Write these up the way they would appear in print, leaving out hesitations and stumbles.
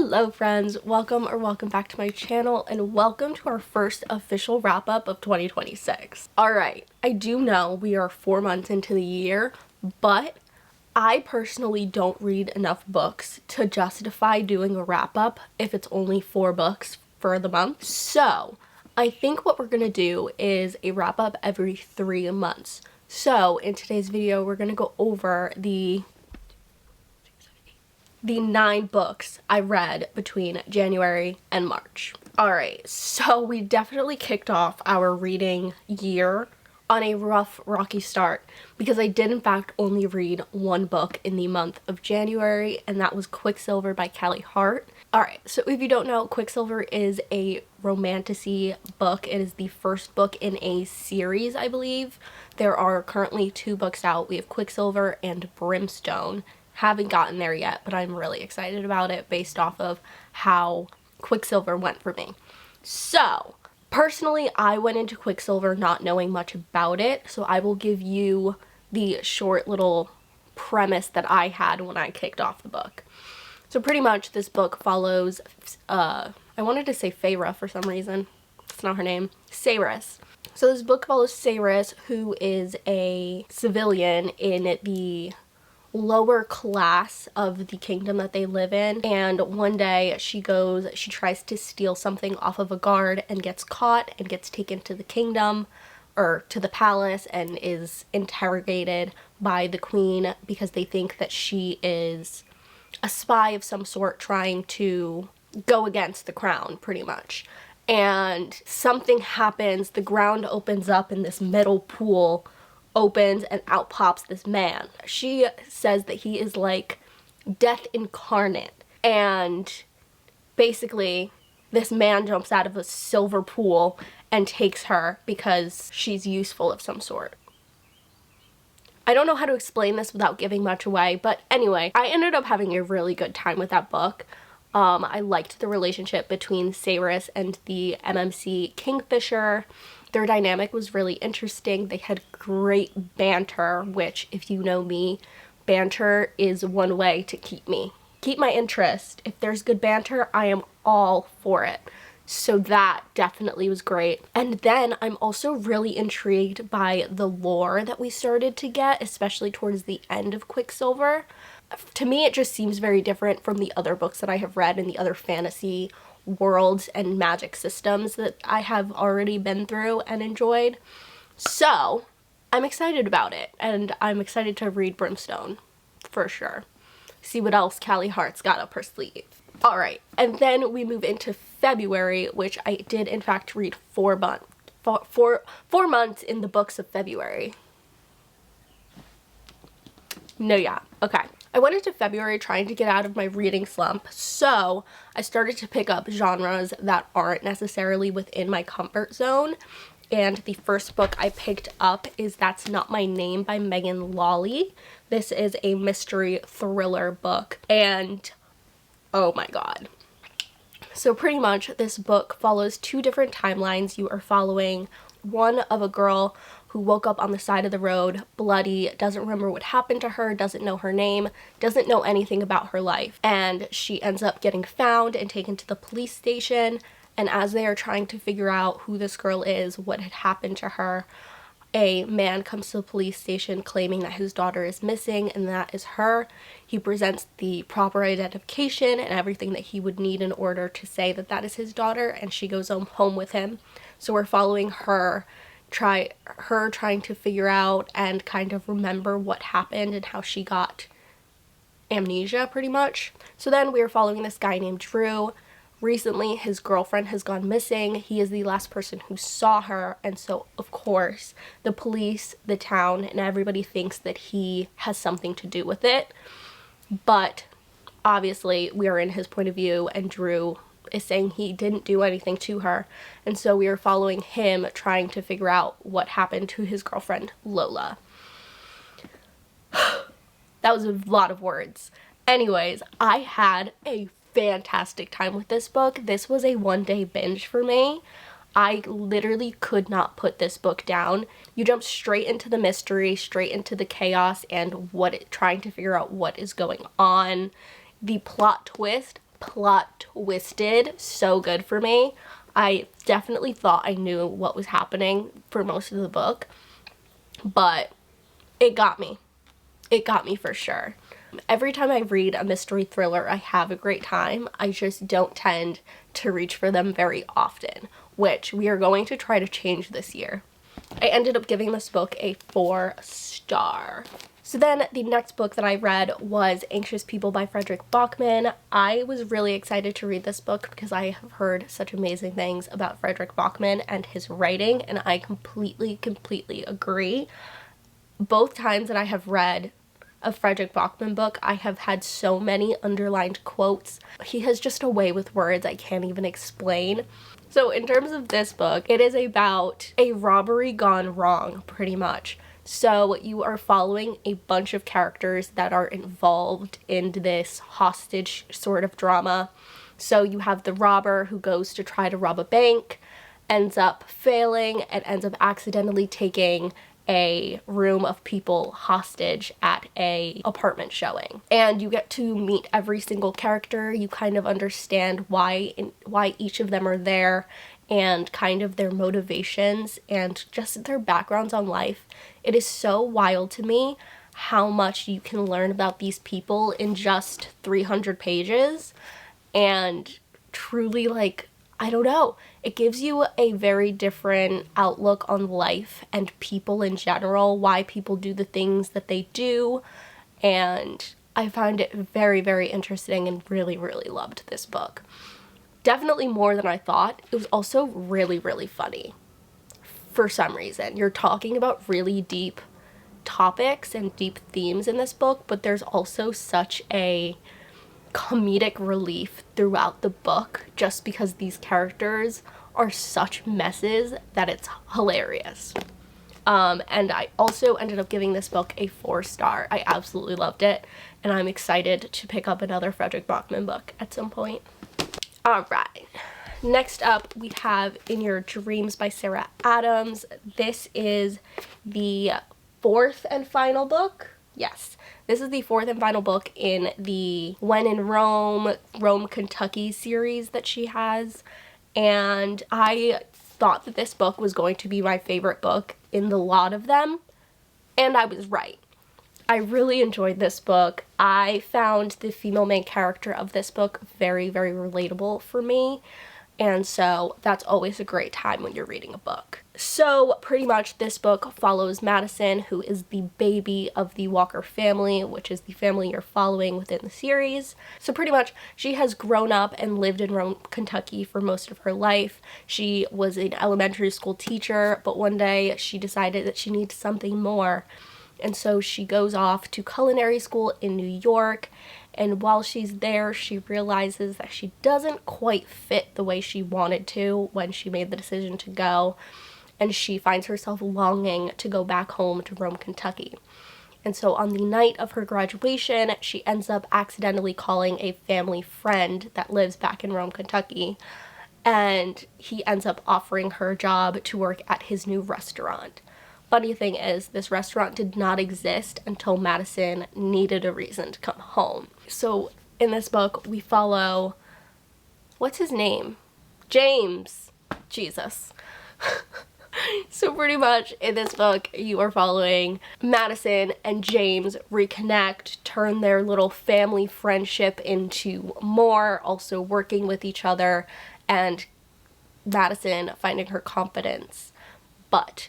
Hello friends, welcome back to my channel and welcome to our first official wrap up of 2026. Alright, I do know we are 4 months into the year, but I personally don't read enough books to justify doing a wrap up if it's only 4 books for the month. So I think what we're gonna do is a wrap up every 3 months. So in today's video, we're gonna go over the 9 books I read between January and March. Alright, so we definitely kicked off our reading year on a rocky start because I did in fact only read 1 book in the month of January, and that was Quicksilver by Callie Hart. Alright, so if you don't know, Quicksilver is a romantasy book. It is the first book in a series, I believe. There are currently 2 books out. We have Quicksilver and Brimstone. Haven't gotten there yet, but I'm really excited about it based off of how Quicksilver went for me. So, personally, I went into Quicksilver not knowing much about it, so I will give you the short little premise that I had when I kicked off the book. So pretty much this book follows, I wanted to say Feyre for some reason. It's not her name. Sayrus. So this book follows Sayrus, who is a civilian in the lower class of the kingdom that they live in, and one day she tries to steal something off of a guard and gets caught and gets taken to the kingdom or to the palace and is interrogated by the queen because they think that she is a spy of some sort trying to go against the crown pretty much. And something happens, the ground opens up and this metal pool opens and out pops this man. She says that he is like death incarnate, and basically this man jumps out of a silver pool and takes her because she's useful of some sort. I don't know how to explain this without giving much away, but anyway, I ended up having a really good time with that book. I liked the relationship between Sayrus and the MMC Kingfisher. Their dynamic was really interesting. They had great banter, which, if you know me, banter is one way to keep my interest. If there's good banter, I am all for it. So that definitely was great. And then I'm also really intrigued by the lore that we started to get, especially towards the end of Quicksilver. To me, it just seems very different from the other books that I have read and the other fantasy worlds and magic systems that I have already been through and enjoyed. So I'm excited about it, and I'm excited to read Brimstone for sure. See what else Callie Hart's got up her sleeve. Alright, and then we move into February, which I did in fact read 4 months in the books of February. No, yeah, okay. I went into February trying to get out of my reading slump, so I started to pick up genres that aren't necessarily within my comfort zone. And the first book I picked up is That's Not My Name by Megan Lawley. This is a mystery thriller book, and oh my god. So pretty much this book follows 2 different timelines. You are following one of a girl who woke up on the side of the road, bloody, doesn't remember what happened to her, doesn't know her name, doesn't know anything about her life. And she ends up getting found and taken to the police station. And as they are trying to figure out who this girl is, what had happened to her, a man comes to the police station claiming that his daughter is missing, and that is her. He presents the proper identification and everything that he would need in order to say that that is his daughter, and she goes home with him. So we're following her trying to figure out and kind of remember what happened and how she got amnesia pretty much. So then we're following this guy named Drew. Recently his girlfriend has gone missing. He is the last person who saw her, and so of course the police, the town, and everybody thinks that he has something to do with it. But obviously we are in his point of view, and Drew is saying he didn't do anything to her, and so we are following him trying to figure out what happened to his girlfriend Lola. That was a lot of words. Anyways, I had a fantastic time with this book. This was a 1-day binge for me. I literally could not put this book down. You jump straight into the mystery, straight into the chaos, and trying to figure out what is going on. The plot twist plot twisted so good for me. I definitely thought I knew what was happening for most of the book, but it got me. It got me for sure. Every time I read a mystery thriller, I have a great time. I just don't tend to reach for them very often, which we are going to try to change this year. I ended up giving this book a 4-star. So then the next book that I read was Anxious People by Frederick Bachman. I was really excited to read this book because I have heard such amazing things about Frederick Bachman and his writing, and I completely agree. Both times that I have read a Frederick Bachman book, I have had so many underlined quotes. He has just a way with words I can't even explain. So in terms of this book, it is about a robbery gone wrong, pretty much. So you are following a bunch of characters that are involved in this hostage sort of drama. So you have the robber who goes to try to rob a bank, ends up failing, and ends up accidentally taking a room of people hostage at a apartment showing. And you get to meet every single character. You kind of understand why each of them are there, and kind of their motivations and just their backgrounds on life. It is so wild to me how much you can learn about these people in just 300 pages, and truly, like, I don't know, it gives you a very different outlook on life and people in general, why people do the things that they do, and I found it very interesting and really loved this book. Definitely more than I thought. It was also really funny for some reason. You're talking about really deep topics and deep themes in this book, but there's also such a comedic relief throughout the book just because these characters are such messes that it's hilarious. And I also ended up giving this book a 4-star. I absolutely loved it, and I'm excited to pick up another Frederick Bachman book at some point. Alright, next up we have In Your Dreams by Sarah Adams. This is the 4th and final book. Yes, this is the 4th and final book in the When in Rome, Kentucky series that she has. And I thought that this book was going to be my favorite book in the lot of them, and I was right. I really enjoyed this book. I found the female main character of this book very relatable for me, and so that's always a great time when you're reading a book. So pretty much this book follows Madison, who is the baby of the Walker family, which is the family you're following within the series. So pretty much she has grown up and lived in Rome, Kentucky for most of her life. She was an elementary school teacher, but one day she decided that she needs something more. And so she goes off to culinary school in New York, and while she's there, she realizes that she doesn't quite fit the way she wanted to when she made the decision to go, and she finds herself longing to go back home to Rome, Kentucky. And so on the night of her graduation, she ends up accidentally calling a family friend that lives back in Rome, Kentucky, and he ends up offering her a job to work at his new restaurant. Funny thing is, this restaurant did not exist until Madison needed a reason to come home. So in this book, we follow, what's his name? James. Jesus. So pretty much in this book, you are following Madison and James reconnect, turn their little family friendship into more, also working with each other, and Madison finding her confidence. But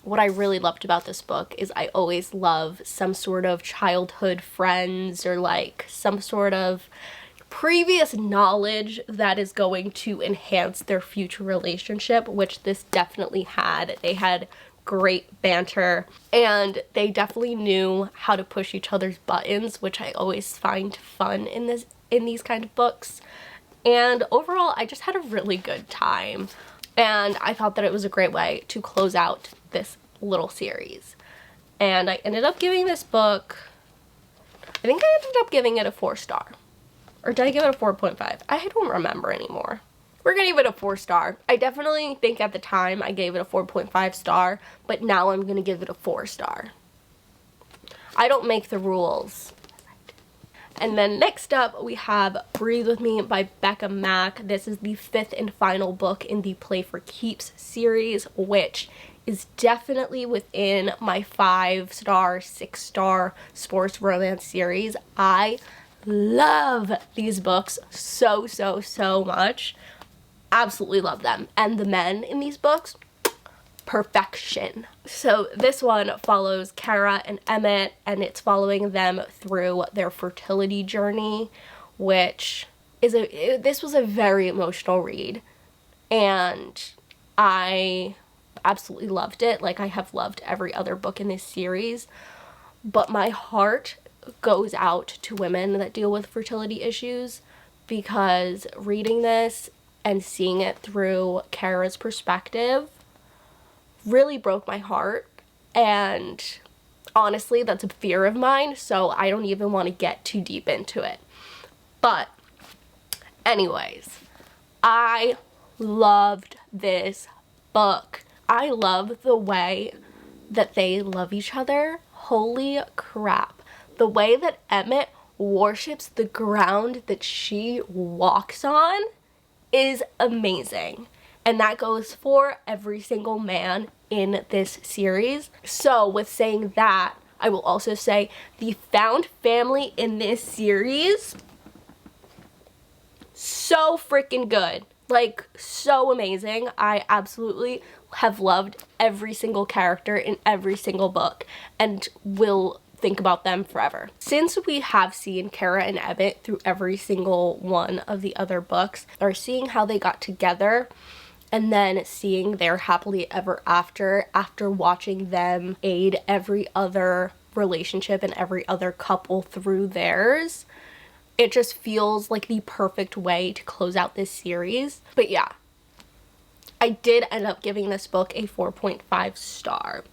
what I really loved about this book is I always love some sort of childhood friends or like some sort of previous knowledge that is going to enhance their future relationship, which this definitely had. They had great banter, and they definitely knew how to push each other's buttons, which I always find fun in these kind of books. And overall, I just had a really good time. And I thought that it was a great way to close out this little series. And I ended up giving this book, I think I ended up giving it a 4-star. Or did I give it a 4.5? I don't remember anymore. We're gonna give it a 4-star. I definitely think at the time I gave it a 4.5 star, but now I'm gonna give it a 4-star. I don't make the rules. And then next up we have Breathe With Me by Becca Mack. This is the 5th and final book in the Play for Keeps series, which is definitely within my 5-star, 6-star sports romance series. I love these books so much. Absolutely love them. And the men in these books, perfection. So this one follows Kara and Emmett, and it's following them through their fertility journey, which is this was a very emotional read, and I absolutely loved it. Like, I have loved every other book in this series, but my heart goes out to women that deal with fertility issues, because reading this and seeing it through Kara's perspective really broke my heart. And honestly, that's a fear of mine, so I don't even want to get too deep into it. But anyways, I loved this book. I love the way that they love each other. Holy crap. The way that Emmett worships the ground that she walks on is amazing. And that goes for every single man in this series. So with saying that, I will also say the found family in this series, so freaking good. Like, so amazing. I absolutely have loved every single character in every single book and will think about them forever. Since we have seen Kara and Emmett through every single one of the other books, or seeing how they got together, and then seeing their happily ever after watching them aid every other relationship and every other couple through theirs, it just feels like the perfect way to close out this series. But yeah, I did end up giving this book a 4.5 star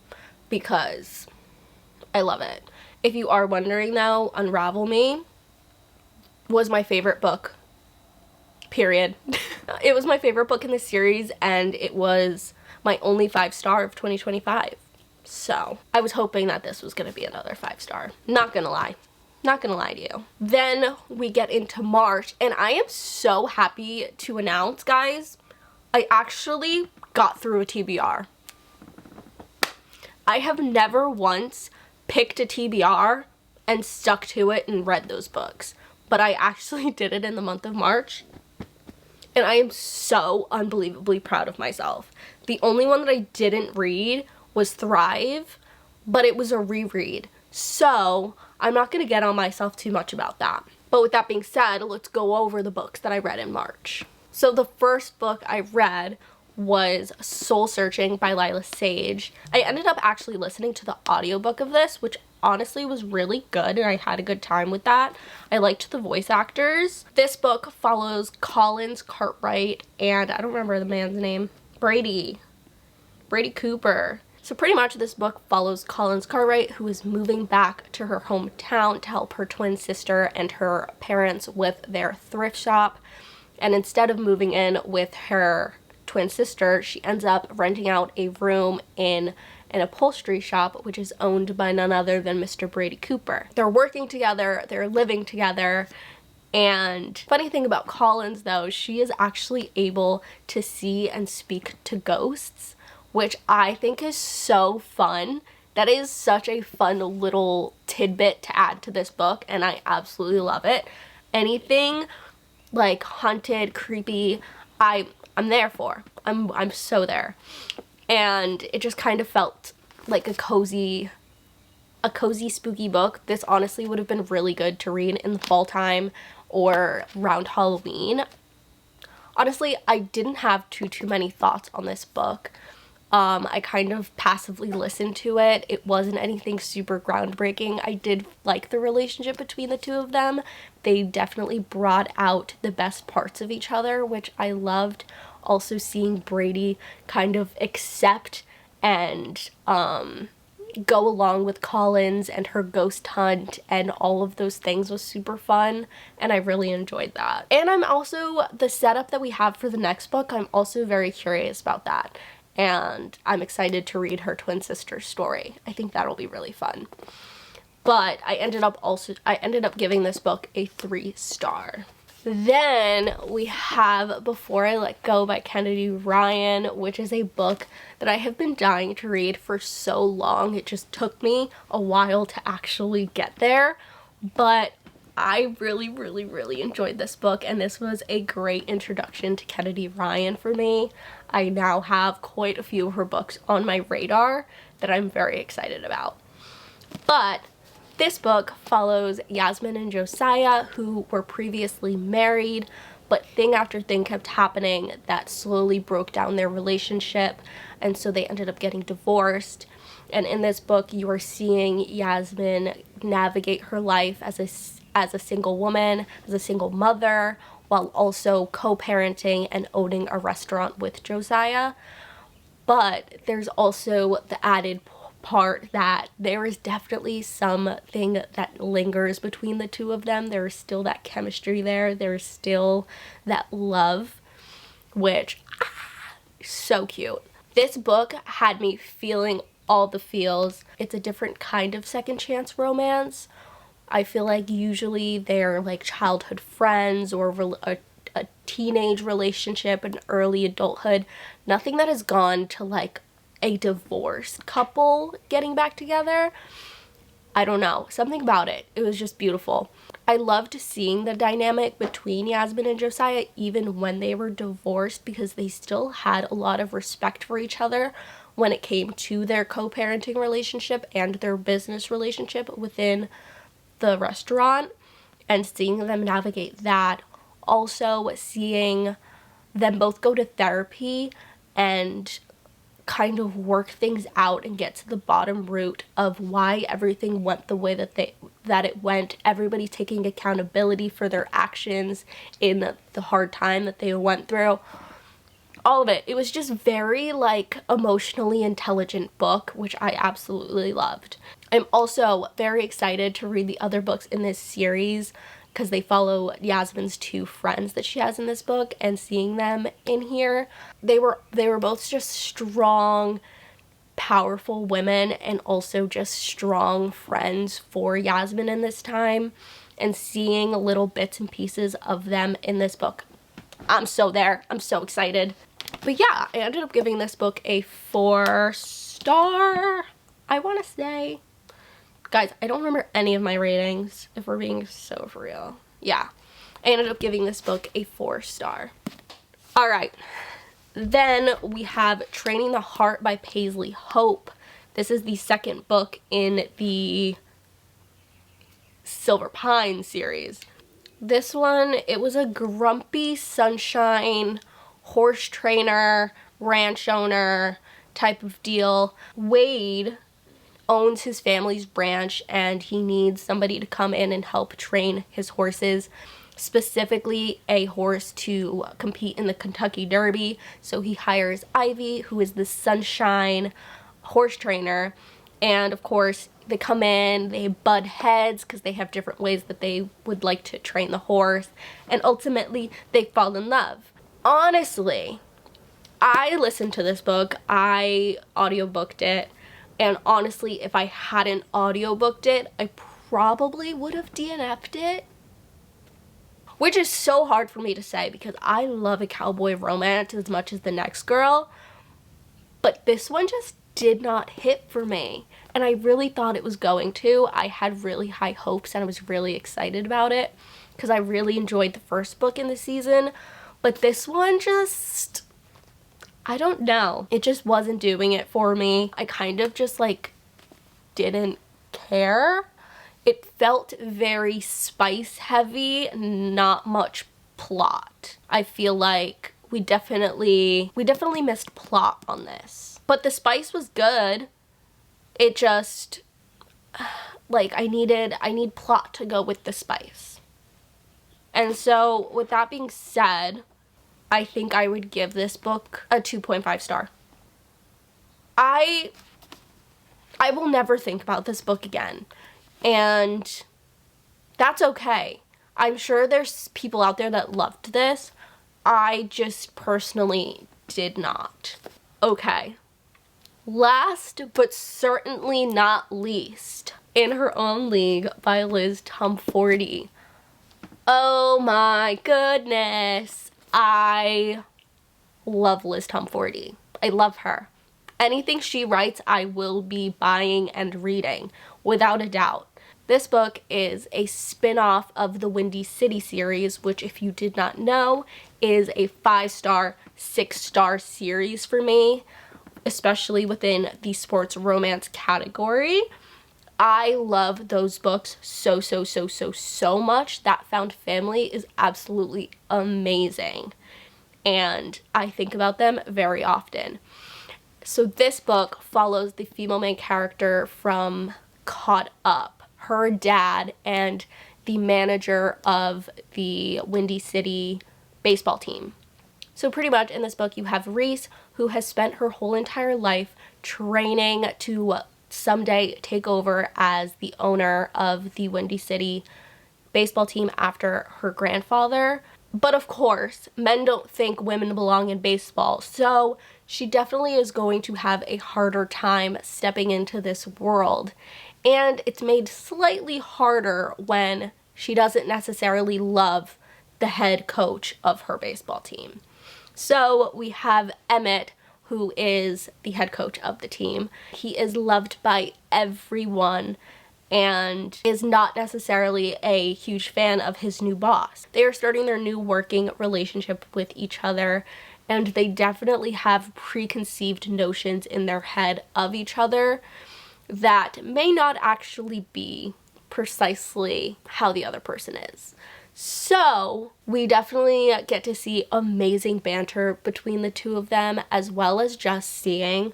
because I love it. If you are wondering though, Unravel Me was my favorite book, period. It was my favorite book in the series, and it was my only 5-star of 2025. So I was hoping that this was going to be another 5-star. Not gonna lie. Not gonna lie to you. Then we get into March, and I am so happy to announce, guys, I actually got through a TBR. I have never once picked a TBR and stuck to it and read those books, but I actually did it in the month of March, and I am so unbelievably proud of myself. The only one that I didn't read was Thrive, but it was a reread, so I'm not going to get on myself too much about that. But with that being said, let's go over the books that I read in March. So the first book I read was Soul Searching by Lila Sage. I ended up actually listening to the audiobook of this, which honestly was really good, and I had a good time with that. I liked the voice actors. This book follows Collins Cartwright and I don't remember the man's name, Brady Cooper. So pretty much this book follows Collins Cartwright, who is moving back to her hometown to help her twin sister and her parents with their thrift shop. And instead of moving in with her twin sister, she ends up renting out a room in an upholstery shop, which is owned by none other than Mr. Brady Cooper. They're working together, they're living together, and funny thing about Collins though, she is actually able to see and speak to ghosts, which I think is so fun. That is such a fun little tidbit to add to this book, and I absolutely love it. Anything like haunted, creepy, I'm there for. I'm so there. And it just kind of felt like a cozy spooky book. This honestly would have been really good to read in the fall time or around Halloween. Honestly, I didn't have too many thoughts on this book. I kind of passively listened to it. It wasn't anything super groundbreaking. I did like the relationship between the two of them. They definitely brought out the best parts of each other, which I loved. Also seeing Brady kind of accept and go along with Collins and her ghost hunt and all of those things was super fun, and I really enjoyed that. And I'm also, the setup that we have for the next book, I'm also very curious about that, and I'm excited to read her twin sister's story. I think that'll be really fun. but I ended up giving this book a 3-star. Then we have Before I Let Go by Kennedy Ryan, which is a book that I have been dying to read for so long. It just took me a while to actually get there, but I really enjoyed this book, and this was a great introduction to Kennedy Ryan for me. I now have quite a few of her books on my radar that I'm very excited about. But this book follows Yasmin and Josiah, who were previously married, but thing after thing kept happening that slowly broke down their relationship, and so they ended up getting divorced. And in this book, you are seeing Yasmin navigate her life as a single woman, as a single mother, while also co-parenting and owning a restaurant with Josiah. But there's also the added part that there is definitely something that lingers between the two of them. There is still that chemistry there. There is still that love, which, so cute. This book had me feeling all the feels. It's a different kind of second chance romance. I feel like usually they're like childhood friends or a teenage relationship and early adulthood. Nothing that has gone to like a divorced couple getting back together. I don't know, something about it. It was just beautiful. I loved seeing the dynamic between Yasmin and Josiah even when they were divorced, because they still had a lot of respect for each other when it came to their co-parenting relationship and their business relationship within the restaurant, and seeing them navigate that. Also seeing them both go to therapy and kind of work things out and get to the bottom root of why everything went the way that it went. Everybody taking accountability for their actions in the hard time that they went through. All of it. It was just very like emotionally intelligent book, which I absolutely loved. I'm also very excited to read the other books in this series because they follow Yasmin's 2 friends that she has in this book, and seeing them in here, they were both just strong, powerful women, and also just strong friends for Yasmin in this time, and seeing little bits and pieces of them in this book. I'm so there. I'm so excited. But yeah, I ended up giving this book a 4-star, I want to say. Guys, I don't remember any of my ratings, if we're being so for real. Yeah, I ended up giving this book a 4-star. All right, then we have Training the Heart by Paisley Hope. This is the second book in the Silver Pine series. This one, it was a grumpy sunshine horse trainer, ranch owner type of deal. Wade owns his family's ranch, and he needs somebody to come in and help train his horses, specifically a horse to compete in the Kentucky Derby. So he hires Ivy, who is the sunshine horse trainer, and of course they come in, they butt heads because they have different ways that they would like to train the horse, and ultimately they fall in love. Honestly, I listened to this book, I audiobooked it, and honestly, if I hadn't audiobooked it, I probably would have DNF'd it. Which is so hard for me to say because I love a cowboy romance as much as the next girl. But this one just did not hit for me. And I really thought it was going to. I had really high hopes and I was really excited about it because I really enjoyed the first book in the season. But this one just, I don't know. It just wasn't doing it for me. I kind of just like didn't care. It felt very spice heavy, not much plot. I feel like we definitely missed plot on this. But the spice was good. It just, like, I need plot to go with the spice. And so, with that being said, I think I would give this book a 2.5 star. I will never think about this book again. And that's okay. I'm sure there's people out there that loved this. I just personally did not. Okay. Last but certainly not least, In Her Own League by Liz Tumforty. Oh my goodness. I love Liz Tumforty. I love her. Anything she writes, I will be buying and reading, without a doubt. This book is a spin-off of the Windy City series, which, if you did not know, is a 5-star, 6-star series for me, especially within the sports romance category. I love those books so much. That Found Family is absolutely amazing, and I think about them very often. So this book follows the female main character from Caught Up, her dad, and the manager of the Windy City baseball team. So pretty much in this book you have Reese, who has spent her whole entire life training to someday take over as the owner of the Windy City baseball team after her grandfather. But of course, men don't think women belong in baseball, so she definitely is going to have a harder time stepping into this world. And it's made slightly harder when she doesn't necessarily love the head coach of her baseball team. So we have Emmett, who is the head coach of the team. He is loved by everyone and is not necessarily a huge fan of his new boss. They are starting their new working relationship with each other, and they definitely have preconceived notions in their head of each other that may not actually be precisely how the other person is. So we definitely get to see amazing banter between the two of them, as well as just seeing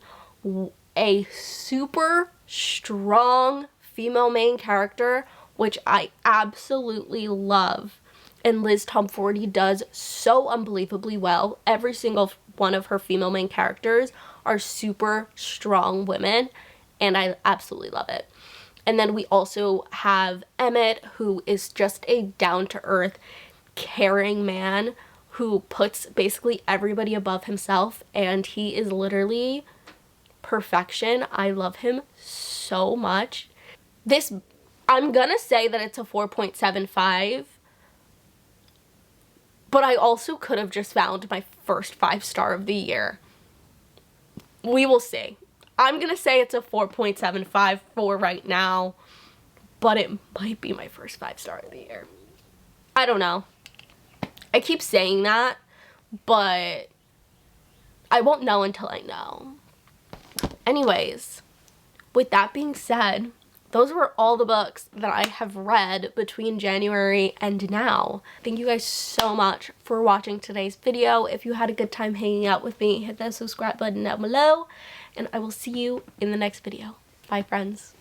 a super strong female main character, which I absolutely love. And Liz Tumforty does so unbelievably well. Every single one of her female main characters are super strong women, and I absolutely love it. And then we also have Emmett, who is just a down-to-earth, caring man who puts basically everybody above himself, and he is literally perfection. I love him so much. I'm gonna say that it's a 4.75, but I also could have just found my first 5-star of the year. We will see. I'm gonna say it's a 4.75 for right now, but it might be my first 5-star of the year. I don't know. I keep saying that, but I won't know until I know. Anyways, with that being said, those were all the books that I have read between January and now. Thank you guys so much for watching today's video. If you had a good time hanging out with me, hit that subscribe button down below, and I will see you in the next video. Bye, friends.